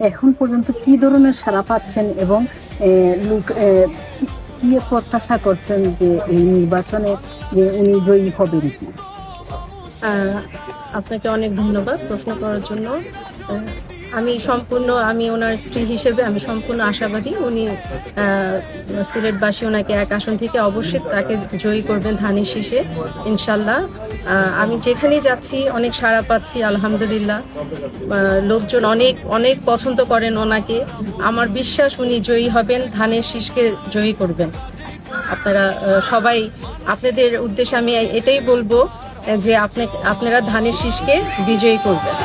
এখন পর্যন্ত কি ধরনের সাড়া পাচ্ছেন এবং লোক কি কি প্রত্যাশা করছেন যে এই নির্বাচনে যে উনি জয়ী হবেন কি? আহ, আপনাকে অনেক ধন্যবাদ প্রশ্ন করার জন্য। আহ, আমি ওনার স্ত্রী হিসেবে আমি সম্পূর্ণ আশাবাদী উনি সিলেটবাসী ওনাকে এক আসন থেকে অবশ্যই তাকে জয়ী করবেন ধানের শীষে, ইনশাল্লাহ। আমি যেখানেই যাচ্ছি অনেক সাড়া পাচ্ছি, আলহামদুলিল্লাহ। লোকজন অনেক অনেক পছন্দ করেন ওনাকে। আমার বিশ্বাস উনি জয়ী হবেন, ধানের শীষকে জয়ী করবেন। আপনারা সবাই, আপনাদের উদ্দেশ্যে আমি এটাই বলবো যে আপনারা ধানের শীষকে বিজয়ী করবেন।